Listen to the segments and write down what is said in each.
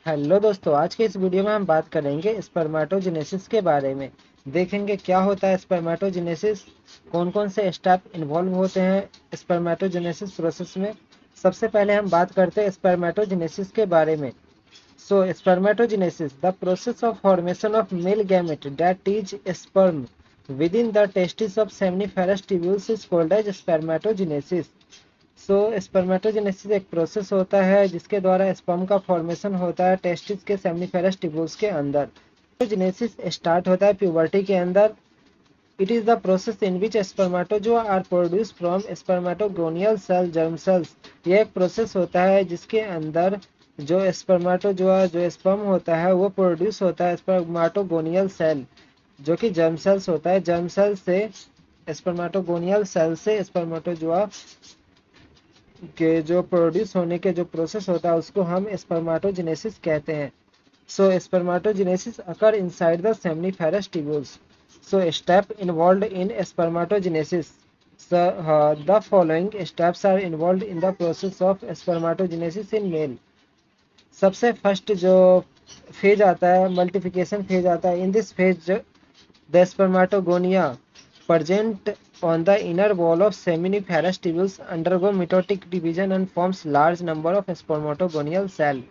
Hello दोस्तों, आज के इस वीडियो में हम बात करेंगे स्पर्मेटोजेनेसिस के बारे में। देखेंगे क्या होता है स्पर्मेटोजेनेसिस, कौन कौन से स्टेप इन्वॉल्व होते हैं स्पर्मेटोजेनेसिस प्रोसेस में। सबसे पहले हम बात करते हैं स्पर्मेटोजेनेसिस के बारे में। So spermatogenesis, the process of formation of male gamete that is sperm within the testis of seminiferous tubules is called as spermatogenesis। Spermatogenesis एक प्रोसेस होता है जिसके द्वारा स्पर्म का फॉर्मेशन होता है टेस्टिस के सेमिनिफेरस ट्यूब्यूल्स के अंदर। जेनेसिस स्टार्ट होता है प्यूबर्टी के अंदर। It is the process in which spermatozoa are produce from spermatogonial cell germ cells. यह एक प्रोसेस होता है जिसके अंदर जो स्पर्मेटोजोआ जो स्पर्म होता है वो प्रोड्यूस होता है स्पर्मेटोगोनियल सेल, जो कि जर्म सेल्स होता है। जर्म सेल से स्पर्मेटोगोनियल सेल से स्पर्मेटोजोआ के जो प्रोड्यूस होने के जो प्रोसेस होता है उसको हम स्पर्मेटोजेनेसिस कहते हैं। So spermatogenesis occur inside the seminiferous tubules. So step involved in spermatogenesis, the following steps are involved in the process of spermatogenesis in male. सबसे फर्स्ट जो फेज आता है मल्टीप्लिकेशन फेज आता है। In this phase the spermatogonia present on the inner wall of seminiferous tubules undergo mitotic division and forms large number of spermatogonial cell।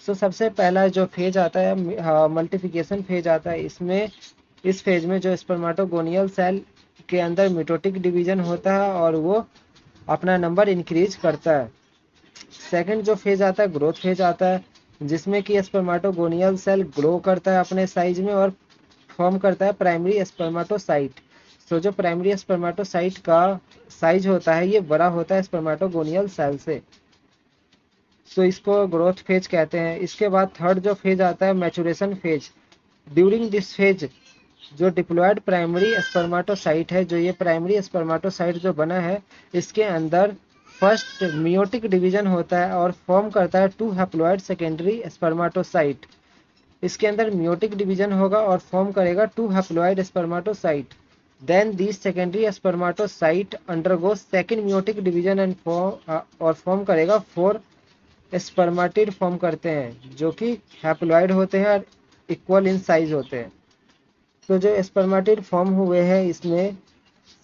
सबसे पहला जो phase आता है मल्टीप्लिकेशन फेज आता है। इसमें इस फेज में जो स्पर्मेटोगोनियल सेल के अंदर मिटोटिक डिवीजन होता है और वो अपना नंबर इंक्रीज करता है। सेकंड जो फेज आता है ग्रोथ फेज आता है, जिसमें कि स्पर्मेटोगोनियल सेल ग्रो करता है अपने साइज में और फॉर्म करता है प्राइमरी स्पर्मेटोसाइट। जो प्राइमरी स्पर्मेटोसाइट का साइज होता है ये बड़ा होता है स्पर्मेटोगोनियल सेल से। इसको ग्रोथ फेज कहते हैं। इसके बाद थर्ड जो फेज आता है maturation phase. During this phase जो डिप्लॉयड प्राइमरी स्पर्मेटोसाइट है, जो ये प्राइमरी स्पर्मेटोसाइट जो बना है इसके अंदर फर्स्ट मियोटिक डिवीजन होता है और फॉर्म करता है टू हैप्लॉयड सेकेंडरी स्पर्मेटोसाइट। इसके अंदर मियोटिक डिवीजन होगा और फॉर्म करेगा to haploid spermatocyte. Then these secondary spermatocyte undergo second meiotic division and form करेगा 4 स्पर्मेटिड फॉर्म करते हैं जो कि हैप्लॉइड होते हैं और इक्वल इन साइज होते हैं। तो जो स्पर्मेटिड फॉर्म हुए हैं इसमें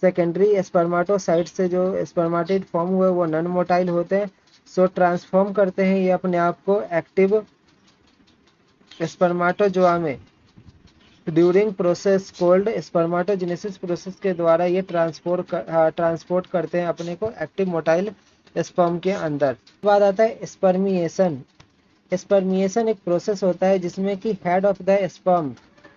सेकेंडरी स्पर्मेटोसाइट से जो स्पर्मेटिड फॉर्म हुए वो नॉन मोटाइल होते हैं। ट्रांसफॉर्म करते हैं ये अपने आप को एक्टिव स्पर्मेटोजोआ में। During process cold spermatogenesis process के द्वारा ये ट्रांसपोर्ट करते हैं अपने को एक्टिव मोटाइल स्पर्म के अंदर। बाद आता है स्पर्मिएशन। स्पर्मिएशन एक प्रोसेस होता है जिसमें कि head of the sperm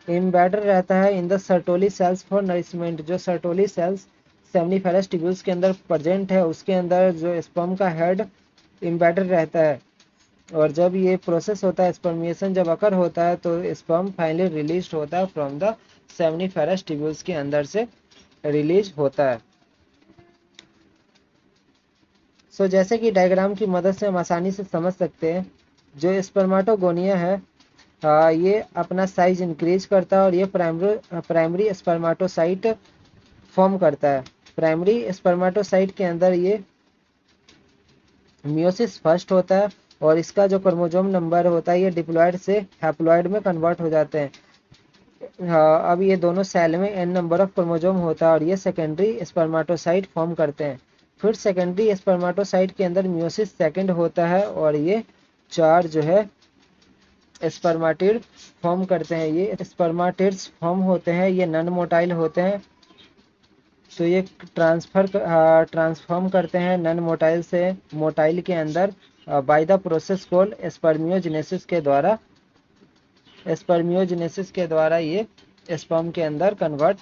embedded रहता है in the Sertoli cells for nourishment. जो सर्टोली सेल्स सेमिनिफेरस ट्यूब्यूल्स के अंदर प्रेजेंट है उसके अंदर जो स्पर्म का हेड एम्बेडेड रहता है। और जब ये प्रोसेस होता है स्पर्मिएशन जब अकर होता है तो स्पर्म फाइनली रिलीज होता है फ्रॉम द सेमिनिफेरस ट्यूब्यूल्स के अंदर से रिलीज होता है। जैसे कि डायग्राम की मदद से हम आसानी से समझ सकते हैं, जो स्पर्मेटोगोनिया है ये अपना साइज इंक्रीज करता है और ये प्राइमरी स्पर्मेटोसाइट फॉर्म करता है। प्राइमरी स्पर्मेटोसाइट के अंदर ये मियोसिस फर्स्ट होता है और इसका जो क्रोमोसोम नंबर होता है ये डिप्लॉयड से हैप्लॉयड में कन्वर्ट हो जाते हैं। अब ये दोनों सेल में n नंबर ऑफ क्रोमोसोम होता है और ये सेकेंडरी स्पर्मेटोसाइट फॉर्म करते हैं। फिर सेकेंडरी स्पर्मेटोसाइट के अंदर मियोसिस सेकंड होता है और ये 4 जो है स्पर्मेटिड फॉर्म करते हैं। ये स्पर्मेटिड्स फॉर्म होते हैं, ये नॉन मोटाइल होते हैं। ये ट्रांसफॉर्म करते हैं नॉन मोटाइल से मोटाइल के अंदर by the process called spermiogenesis के द्वारा। स्पर्मियोजेनेसिस के द्वारा ये स्पर्म के अंदर कन्वर्ट